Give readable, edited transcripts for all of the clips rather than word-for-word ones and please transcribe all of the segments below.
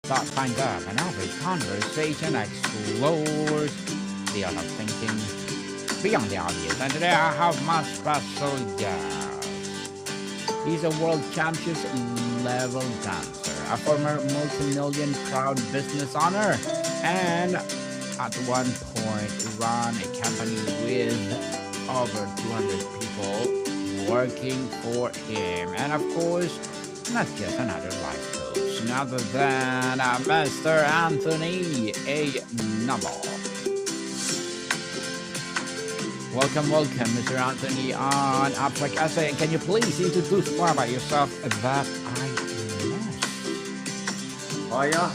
that kind of another conversation explores the art of thinking beyond the obvious. And today I have my special guest. He's a world championship level dancer, a former multi-million proud business owner, and at one point ran a company with over 200 people working for him. And of course, not just another life coach, none other than Mr. Anthony A. Noble. Welcome, Mr. Anthony on Abstract Essay. And can you please introduce more about yourself that I missed? Hiya,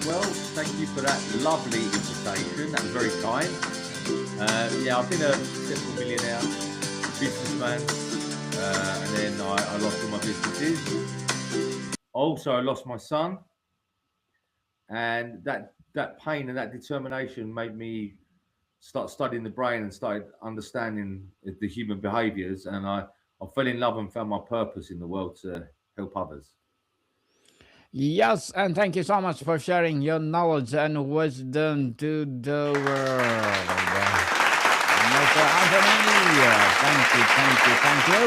Well, thank you for that lovely invitation. That was very kind. I've been a successful millionaire, businessman, and then I lost all my businesses. Also, I lost my son, and that pain and that determination made me start studying the brain and started understanding the human behaviors. And I fell in love and found my purpose in the world to help others. Yes, and thank you so much for sharing your knowledge and wisdom to the world. Mr. Anthony, thank you.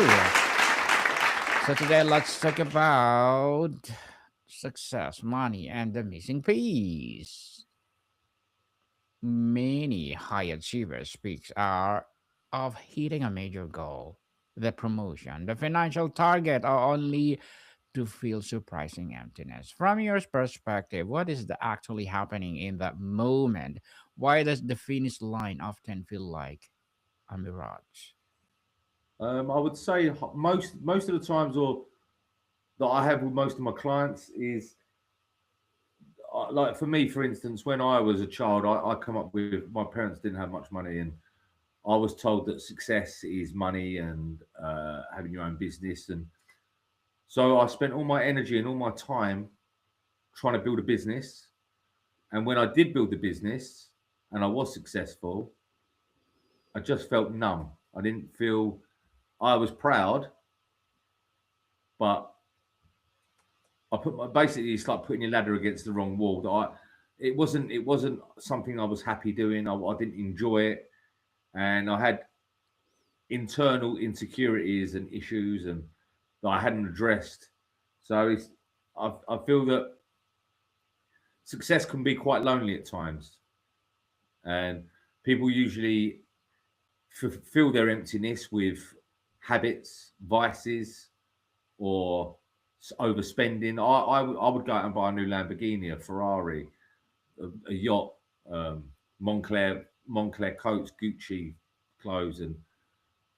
So today let's talk about success, money, and the missing piece. Many high achievers speak of hitting a major goal, the promotion, the financial target, or only to feel surprising emptiness. From your perspective, what is actually happening in that moment? Why does the finish line often feel like a mirage? I would say most of the times, or that I have with most of my clients is like for me, for instance, when I was a child, I come up with my parents didn't have much money, and I was told that success is money and having your own business, and so I spent all my energy and all my time trying to build a business. And when I did build the business and I was successful, I just felt numb. I didn't feel I was proud, but basically it's like putting your ladder against the wrong wall. It wasn't something I was happy doing. I didn't enjoy it, and I had internal insecurities and issues and that I hadn't addressed. So I feel that success can be quite lonely at times, and people usually fill their emptiness with habits, vices, or overspending. I would go out and buy a new Lamborghini, a Ferrari, a yacht, Moncler coats, Gucci clothes,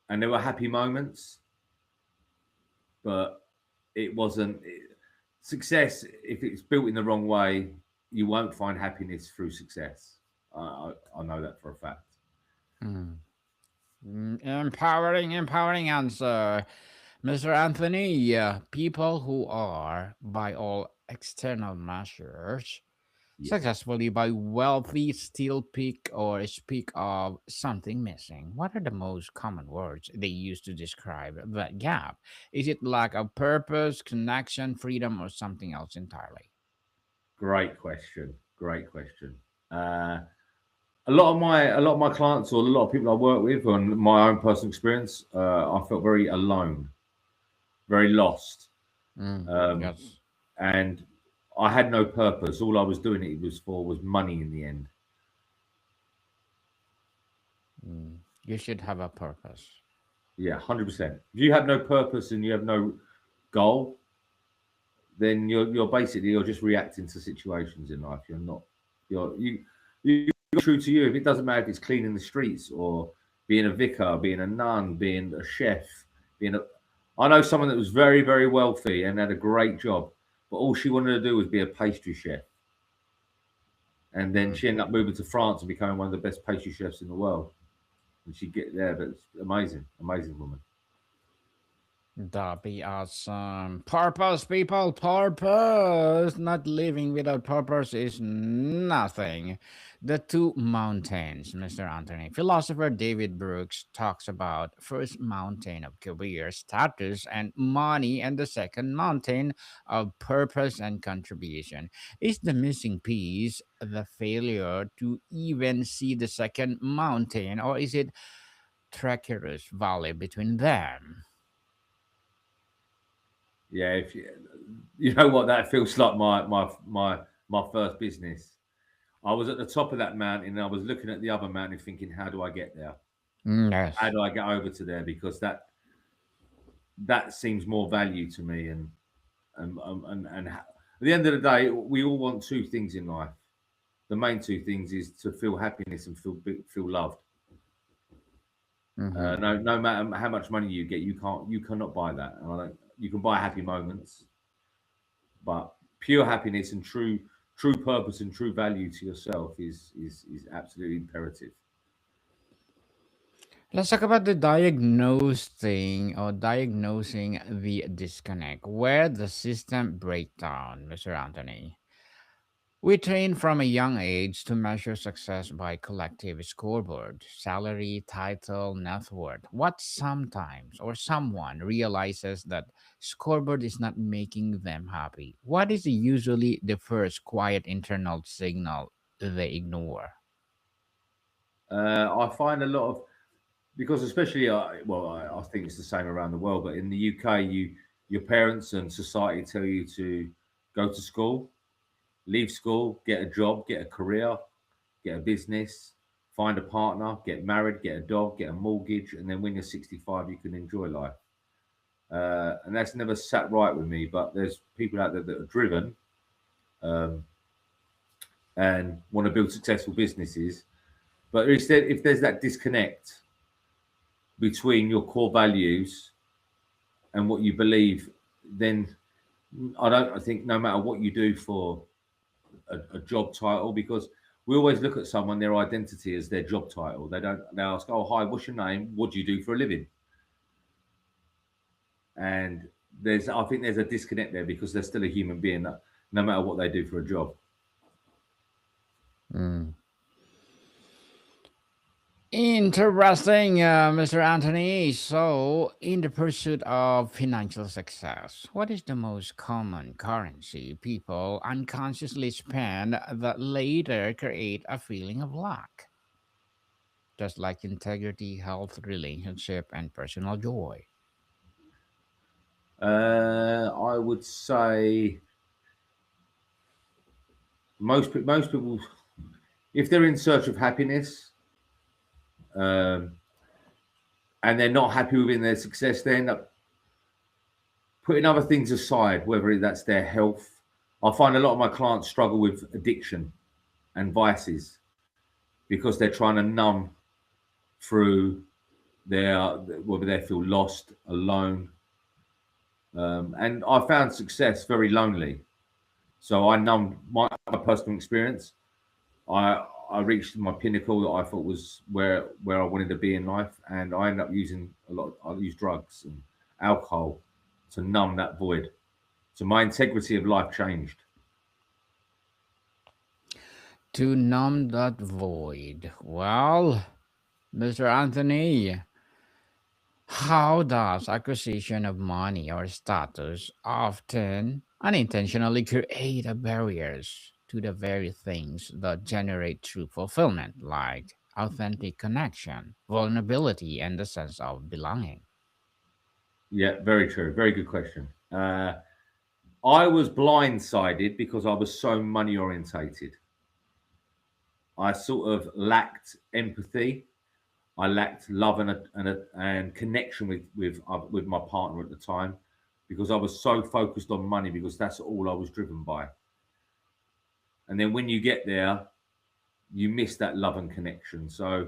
and there were happy moments, but it wasn't success. If it's built in the wrong way, you won't find happiness through success. I know that for a fact. Hmm. Empowering answer. Mr. Anthony, people who are, by all external measures, Yes. successfully by wealthy still pick or speak of something missing. What are the most common words they use to describe that gap? Is it lack of purpose, connection, freedom, or something else entirely? Great question. Great question. Uh, a lot of my clients or a lot of people I work with, on my own personal experience, I felt very alone, very lost, um, Yes. and I had no purpose. All I was doing it was for was money in the end. You should have a purpose. Yeah, 100%. If you have no purpose and you have no goal, then you're just reacting to situations in life. You're not you true to you. If it doesn't matter if it's cleaning the streets or being a vicar, being a nun, being a chef, being a I know someone that was very, very wealthy and had a great job, but all she wanted to do was be a pastry chef. And then Mm. she ended up moving to France and becoming one of the best pastry chefs in the world. And she'd get there, but it's amazing, amazing woman. That'd be awesome. Purpose, people, purpose. Not living without purpose is nothing. The two mountains, Mr. Anthony. Philosopher David Brooks talks about first mountain of career status and money, and the second mountain of purpose and contribution. Is the missing piece the failure to even see the second mountain, or is it treacherous valley between them? Yeah, if you know what that feels like, my first business. I was at the top of that mountain and I was looking at the other mountain thinking, how do I get there? How Yes. do I get over to there? Because that seems more value to me. And at the end of the day, we all want two things in life. The main two things is to feel happiness and feel loved. Mm-hmm. No matter how much money you get, you cannot buy that. And I don't, you can buy happy moments, but pure happiness and true purpose and true value to yourself is absolutely imperative. Let's talk about the diagnosing or diagnosing the disconnect, where the system breakdown, Mr. Anthony. We train from a young age to measure success by collective scoreboard, salary, title, net worth. What sometimes or someone realizes that scoreboard is not making them happy. What is usually the first quiet internal signal they ignore? I find a lot of because especially I think it's the same around the world, but in the UK, your parents and society tell you to go to school, leave school, get a job, get a career, get a business, find a partner, get married, get a dog, get a mortgage, and then when you're 65, you can enjoy life. And that's never sat right with me. But there's people out there that are driven um, and want to build successful businesses. But if there's that disconnect between your core values and what you believe, then I think no matter what you do for a job title, because we always look at someone their identity as their job title. They ask, "Oh, hi, what's your name? What do you do for a living?" And I think there's a disconnect there because they're still a human being, no matter what they do for a job. Mm. Interesting, Mr. Anthony. So, in the pursuit of financial success, what is the most common currency people unconsciously spend that later create a feeling of lack? Just like integrity, health, relationship, and personal joy. I would say most people, if they're in search of happiness, um, and they're not happy within their success, they end up putting other things aside, whether that's their health. I find a lot of my clients struggle with addiction and vices because they're trying to numb through their whether they feel lost, alone. And I found success very lonely. So I numbed my personal experience. I reached my pinnacle that I thought was where I wanted to be in life, and I ended up using a lot. I used drugs and alcohol to numb that void. So my integrity of life changed. To numb that void. Well, Mr. Anthony, how does acquisition of money or status often unintentionally create a barriers to the very things that generate true fulfillment, like authentic connection, vulnerability, and the sense of belonging? Yeah, very true. Very good question. I was blindsided because I was so money orientated. I sort of lacked empathy. I lacked love and connection with my partner at the time because I was so focused on money because that's all I was driven by. And then when you get there, you miss that love and connection. So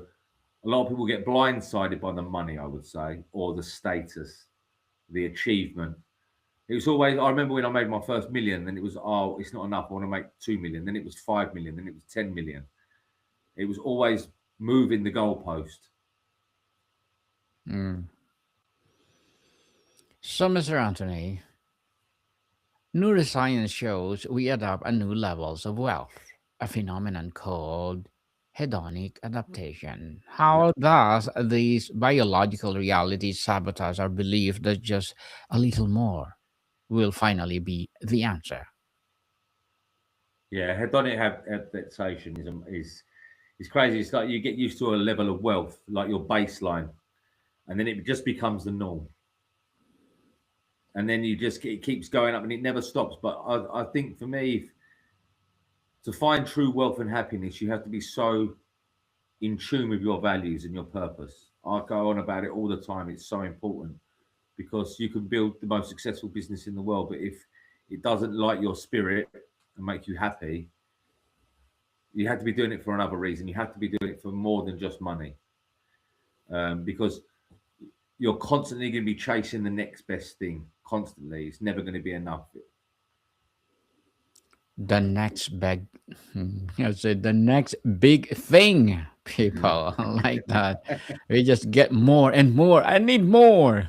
a lot of people get blindsided by the money, I would say, or the status, the achievement. It was always, I remember when I made my first million, then it was, oh, it's not enough. I want to make 2 million. Then it was 5 million. Then it was 10 million. It was always moving the goalpost. Mm. So, Mr. Anthony, neuroscience shows we adapt at new levels of wealth, a phenomenon called hedonic adaptation. Yeah. How does these biological realities sabotage our belief that just a little more will finally be the answer? Yeah, adaptation is crazy. It's like you get used to a level of wealth, like your baseline, and then it just becomes the norm. And then it keeps going up and it never stops. But I think for me, to find true wealth and happiness, you have to be so in tune with your values and your purpose. I go on about it all the time. It's so important because you can build the most successful business in the world, but if it doesn't light your spirit and make you happy, you have to be doing it for another reason. You have to be doing it for more than just money, because you're constantly going to be chasing the next best thing. Constantly, it's never going to be enough. The next big, I said the next big thing, people like that. We just get more and more. I need more.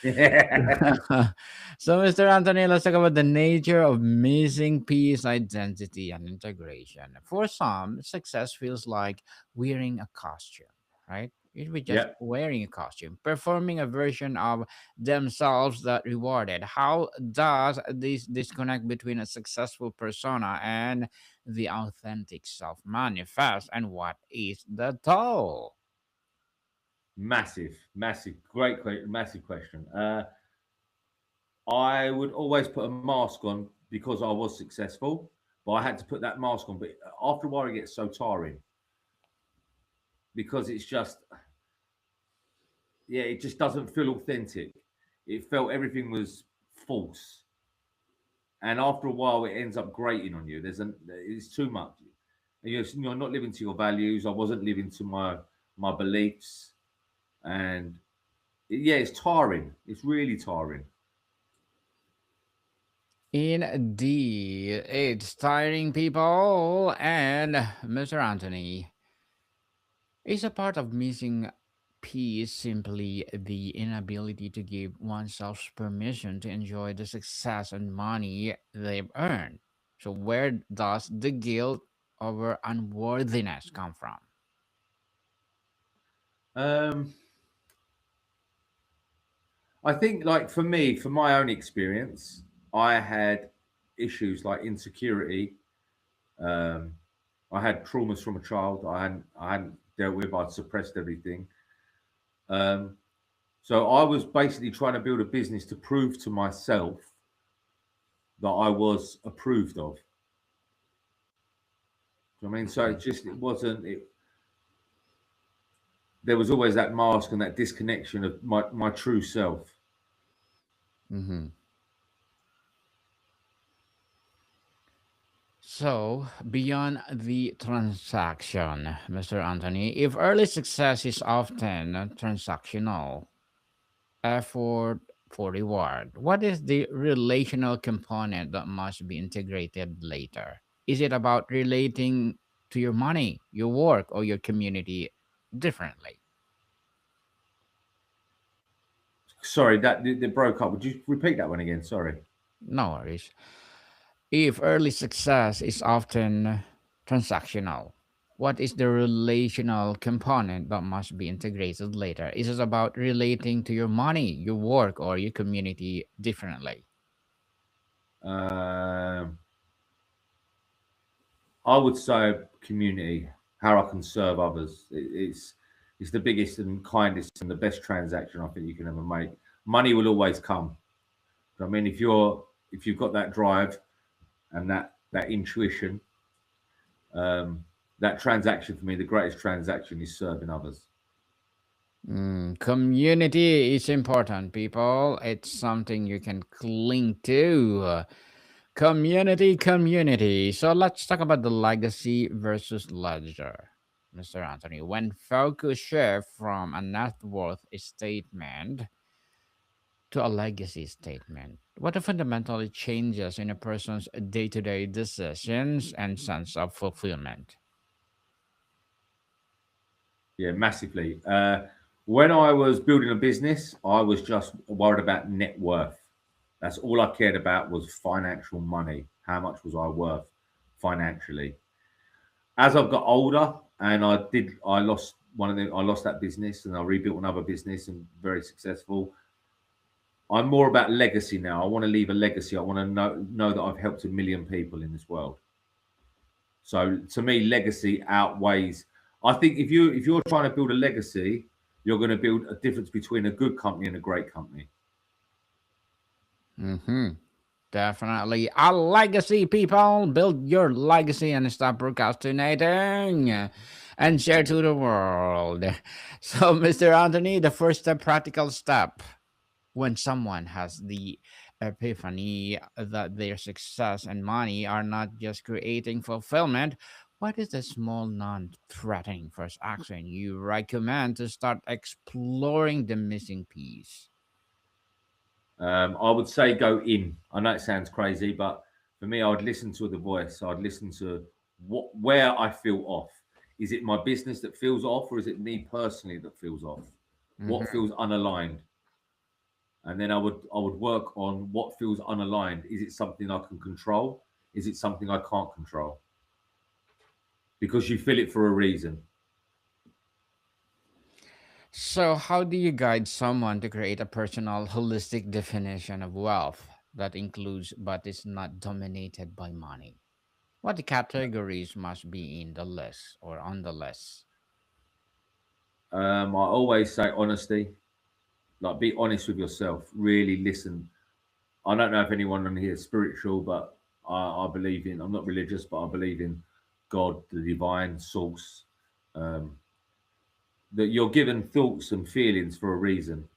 Yeah. So, Mr. Anthony, let's talk about the nature of missing peace, identity, and integration. For some, success feels like wearing a costume, right? It was just Yeah. wearing a costume, performing a version of themselves that rewarded. How does this disconnect between a successful persona and the authentic self manifest, and what is the toll? Massive, massive question. I would always put a mask on because I was successful, but I had to put that mask on. But after a while, it gets so tiring because it's just, yeah, it just doesn't feel authentic. It felt everything was false, and after a while, it ends up grating on you. It's too much. You're not living to your values. I wasn't living to my beliefs, and yeah, it's tiring. It's really tiring. Indeed, it's tiring, people. And Mr. Anthony, is a part of missing peace simply the inability to give oneself permission to enjoy the success and money they've earned? So, where does the guilt over unworthiness come from? Um, I think, like for me, for my own experience, I had issues like insecurity. Um, I had traumas from a child I hadn't dealt with. I'd suppressed everything. Um, so I was basically trying to build a business to prove to myself that I was approved of. Do you know what I mean? So Mhm. it wasn't. There was always that mask and that disconnection of my true self. Mhm. So, beyond the transaction, Mr. Anthony, if early success is often transactional, effort for reward, what is the relational component that must be integrated later? Is it about relating to your money, your work, or your community differently? Sorry, that broke up. Would you repeat that one again? Sorry. No worries. If early success is often transactional, what is the relational component that must be integrated later? Is it about relating to your money, your work, or your community differently? Um, I would say community, how I can serve others. It's the biggest and kindest and the best transaction I think you can ever make. Money will always come. I mean, if you've got that drive and that intuition, um, that transaction for me, the greatest transaction is serving others. Community is important, people. It's something you can cling to. Community, community. So let's talk about the legacy versus ledger, Mr. Anthony. When focus shift from a net worth statement to a legacy statement, what fundamentally changes in a person's day to day decisions and sense of fulfillment? Yeah, massively. When I was building a business, I was just worried about net worth. That's all I cared about was financial money. How much was I worth financially? As I've got older, and I lost one of them. I lost that business, and I rebuilt another business, and very successful. I'm more about legacy now. I want to leave a legacy. I want to know that I've helped a million people in this world. So to me, legacy outweighs. I think if you're trying to build a legacy, you're going to build a difference between a good company and a great company. Mm-hmm. Definitely. A legacy, people. Build your legacy and stop procrastinating and share to the world. So, Mr. Anthony, the first step, practical step, when someone has the epiphany that their success and money are not just creating fulfillment, what is the small, non threatening first action you recommend to start exploring the missing piece? I would say go in. I know it sounds crazy, but for me, I would listen to the voice. I'd listen to where I feel off. Is it my business that feels off, or is it me personally that feels off? What Mm-hmm. feels unaligned? And then I would work on what feels unaligned. Is it something I can control? Is it something I can't control? Because you feel it for a reason. So, how do you guide someone to create a personal, holistic definition of wealth that includes but is not dominated by money? What categories must be in the list or on the list? I always say honesty. Like be honest with yourself. Really listen. I don't know if anyone on here is spiritual, but I believe in. I'm not religious, but I believe in God, the divine source. Um, that you're given thoughts and feelings for a reason,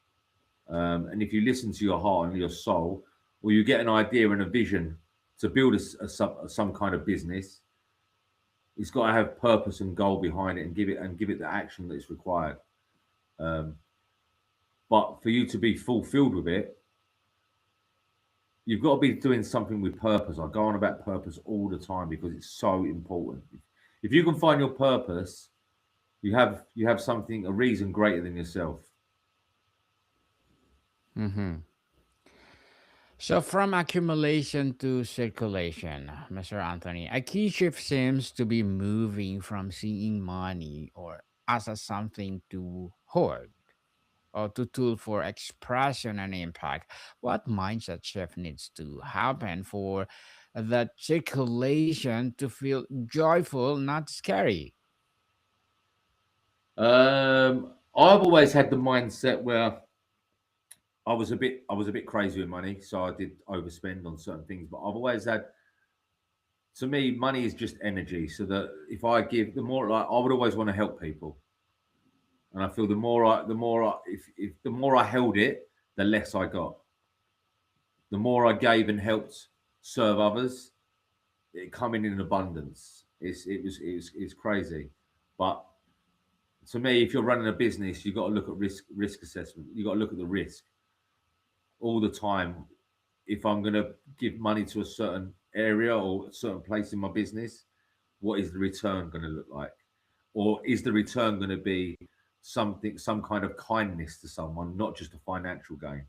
and if you listen to your heart and your soul, or you get an idea and a vision to build some kind of business, it's got to have purpose and goal behind it, and give it the action that is required. Um, but for you to be fulfilled with it, you've got to be doing something with purpose. I go on about purpose all the time because it's so important. If you can find your purpose, you have something, a reason greater than yourself. Mm-hmm. So, from accumulation to circulation, Mr. Anthony, a key shift seems to be moving from seeing money or as a something to hoard or to tool for expression and impact. What mindset shift needs to happen for that circulation to feel joyful, not scary? I've always had the mindset where I was a bit crazy with money, so I did overspend on certain things. But I've always had, to me, money is just energy. So that if I give, the more, like, I would always want to help people, and I feel if the more I held it, the less I got. The more I gave and helped serve others, it coming in abundance. It's crazy, but to me, if you're running a business, you got to look at risk assessment. You got to look at the risk all the time. If I'm going to give money to a certain area or a certain place in my business, what is the return going to look like? Or is the return going to be some kind of kindness to someone, not just a financial gain?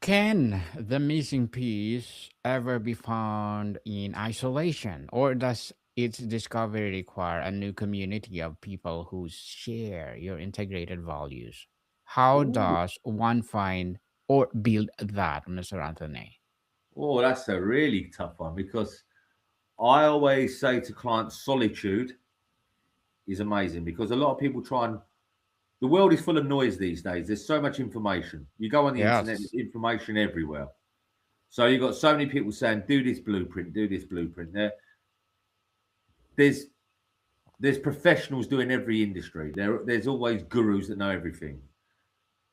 Can the missing piece ever be found in isolation, or does its discovery require a new community of people who share your integrated values? How Ooh. does one find or build that, Mr. Anthony? Oh, that's a really tough one because I always say to clients, solitude is amazing because a lot of people try and the world is full of noise these days. There's so much information. You go on the internet, Yes. there's information everywhere. So you've got so many people saying, do this blueprint, do this blueprint. There's there's professionals doing every industry. There's always gurus that know everything.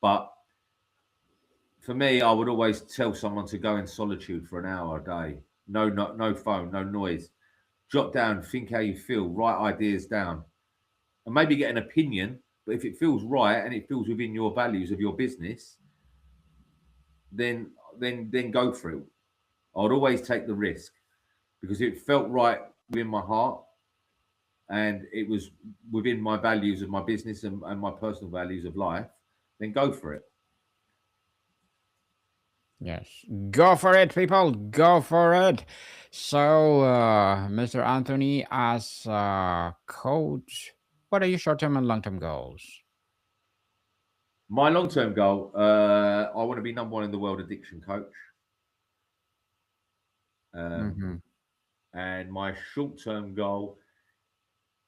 But for me, I would always tell someone to go in solitude for an hour a day. No phone, no noise. Jot down, think how you feel, write ideas down, and maybe get an opinion. But if it feels right and it feels within your values of your business, then then go for it. I would always take the risk because it felt right within my heart, and it was within my values of my business and my personal values of life, then go for it. Yes, go for it, people. Go for it. So, Mr. Anthony, as a coach, what are your short-term and long-term goals? My long-term goal, I want to be number one in the world addiction coach. Mm-hmm. And my short-term goal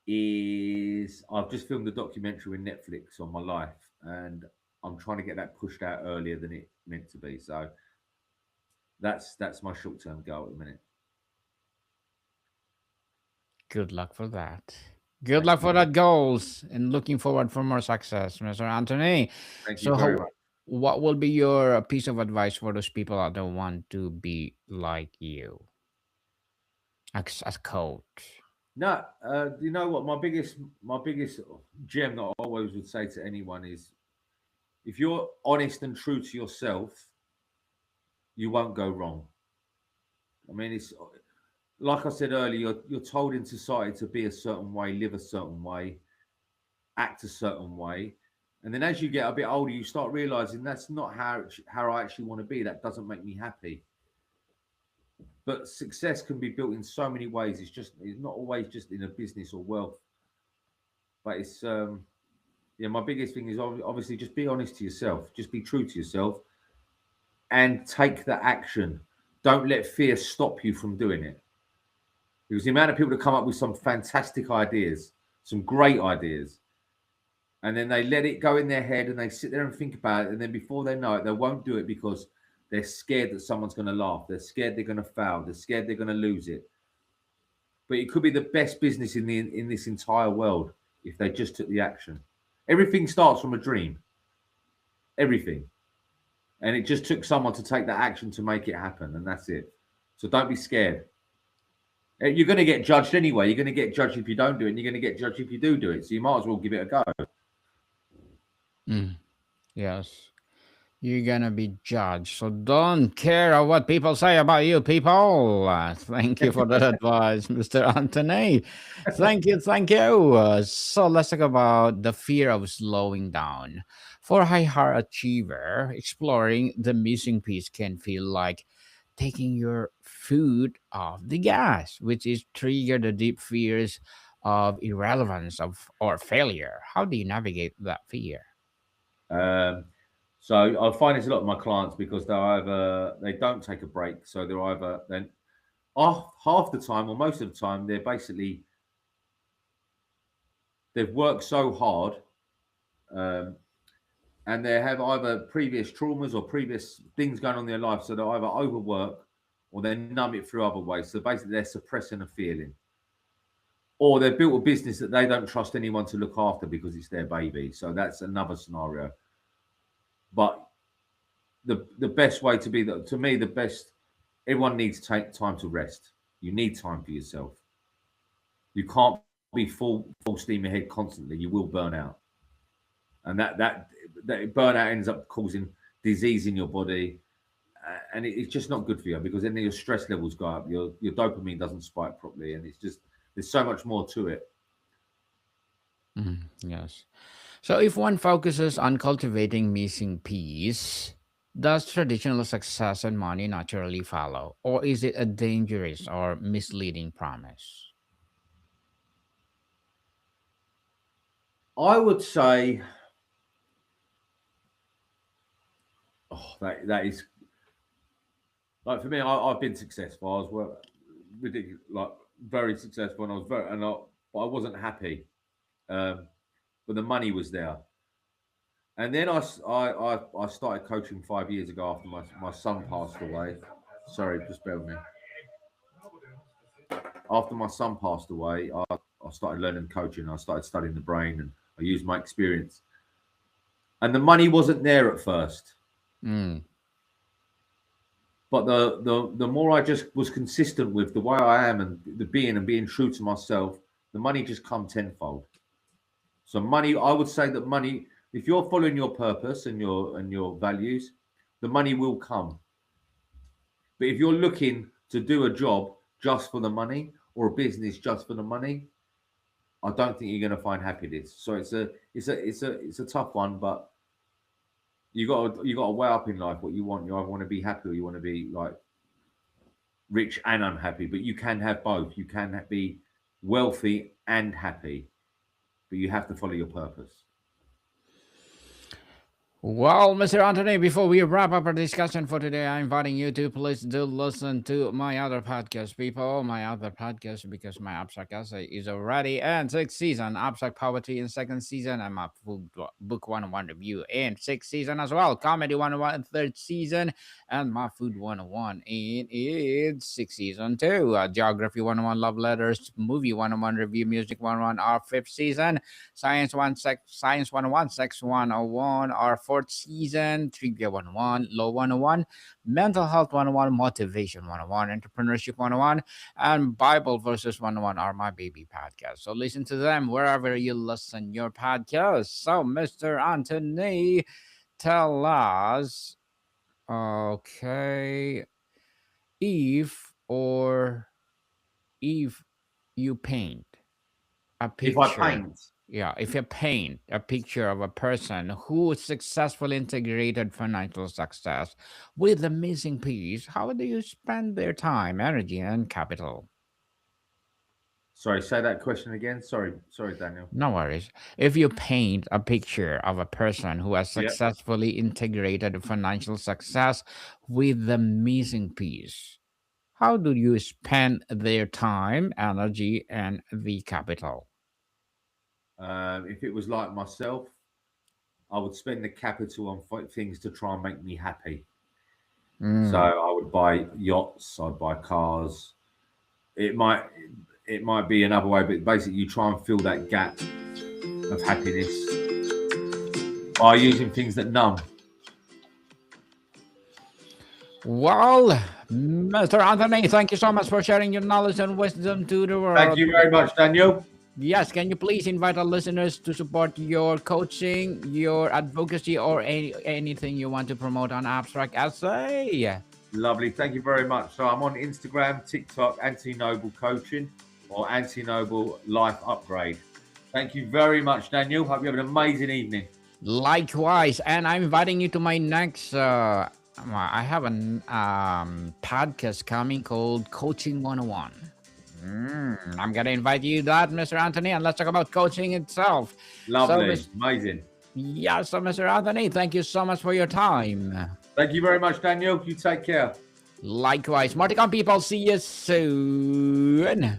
is I've just filmed a documentary with Netflix on my life, and I'm trying to get that pushed out earlier than it meant to be. So that's my short-term goal at the minute. Good luck for that. Good Thank luck you. for that goals, and looking forward for more success, Mr. Anthony. Thank you So, very much. what will be your piece of advice for those people that don't want to be like you as coach? No, you know what? My biggest gem that I always would say to anyone is, if you're honest and true to yourself, you won't go wrong. I mean, it's like I said earlier. You're told in society to be a certain way, live a certain way, act a certain way, and then as you get a bit older, you start realizing that's not how I actually want to be. That doesn't make me happy. But success can be built in so many ways. It's not always just in a business or wealth, but it's yeah. My biggest thing is obviously just be honest to yourself, just be true to yourself, and take the action. Don't let fear stop you from doing it. Because the amount of people that come up with some fantastic ideas, some great ideas, and then they let it go in their head and they sit there and think about it, and then before they know it, they won't do it because they're scared that someone's going to laugh. They're scared they're going to fail. They're scared they're going to lose it. But it could be the best business in this entire world if they just took the action. Everything starts from a dream. Everything. And it just took someone to take that action to make it happen, and that's it. So don't be scared. You're going to get judged anyway. You're going to get judged if you don't do it, and you're going to get judged if you do it. So you might as well give it a go. Yes. You're gonna be judged, so don't care what people say about you, people. Thank you for that advice, Mr. Anthony. Thank you, thank you. So let's talk about the fear of slowing down. For a high achiever, exploring the missing piece can feel like taking your foot off the gas, which is trigger the deep fears of irrelevance of or failure. How do you navigate that fear? Um, so I find this a lot of my clients because they don't take a break. So they're either then off half the time or most of the time they've worked so hard, um, and they have either previous traumas or previous things going on in their life. So they either overwork or they numb it through other ways. So basically, they're suppressing a feeling, or they've built a business that they don't trust anyone to look after because it's their baby. So that's another scenario. But the best way to be to me the best. Everyone needs to take time to rest. You need time for yourself. You can't be full steam ahead constantly. You will burn out, and that burnout ends up causing disease in your body, and it's just not good for you because then your stress levels go up. Your dopamine doesn't spike properly, and it's just there's so much more to it. Yes. So, if one focuses on cultivating missing piece, does traditional success and money naturally follow, or is it a dangerous or misleading promise? I would say, that is like for me. I've been successful. I was ridiculous, like very successful, and I was but I wasn't happy. But the money was there. And then I started coaching 5 years ago after my son passed away. Sorry, just bear with me. After my son passed away, I started learning coaching. I started studying the brain, and I used my experience. And the money wasn't there at first, Mm, but the more I just was consistent with the way I am and being true to myself, the money just come tenfold. So money, I would say that money, if you're following your purpose and your values, the money will come. But if you're looking to do a job just for the money or a business just for the money, I don't think you're going to find happiness. So it's a tough one, but you got to weigh up in life what you want. You either want to be happy or you want to be like rich and unhappy. But you can have both. You can be wealthy and happy, but you have to follow your purpose. Well, Mr. Anthony, before we wrap up our discussion for today, I'm inviting you to please do listen to my other podcast, people. My other podcast, because my abstract essay is already in 6th season, Abstract Poverty in 2nd season, and my book 101 review in 6th season as well, Comedy 101 in 3rd season, and my Food 101 in its 6th season too. Geography 101, Love Letters, Movie 101 review, Music 101, our 5th season, Science 101, Sex 101, our 4th season, Trivia 101, Law 101, Mental Health 101, Motivation 101, Entrepreneurship 101, and Bible Verses 101 are my baby podcasts. So listen to them wherever you listen your podcast. So, Mr. Anthony, tell us, okay, if you paint a picture. If I paint. Yeah, if you paint a picture of a person who successfully integrated financial success with a missing piece, how do you spend their time, energy, and capital? Sorry, say that question again. Sorry, Daniel. No worries. If you paint a picture of a person who has Yeah. successfully integrated financial success with the missing piece, how do you spend their time, energy, and the capital? If it was like myself, I would spend the capital on things to try and make me happy. So I would buy yachts, I'd buy cars. It might be another way, but basically you try and fill that gap of happiness by using things that numb. Well, Mr. Anthony, thank you so much for sharing your knowledge and wisdom to the world. Thank you very much, Daniel. Yes, can you please invite our listeners to support your coaching, your advocacy, or anything you want to promote on Abstract Essay? Lovely. Thank you very much. So I'm on Instagram, TikTok, Anthony Noble Coaching or Anthony Noble Life Upgrade. Thank you very much, Daniel. Hope you have an amazing evening. Likewise. And I'm inviting you to my next, I have a podcast coming called Coaching 101. I'm going to invite you to that, Mr. Anthony, and let's talk about coaching itself. Lovely. Amazing. Yeah, so Mr. Anthony, thank you so much for your time. Thank you very much, Daniel. You take care. Likewise. More to come, people. See you soon.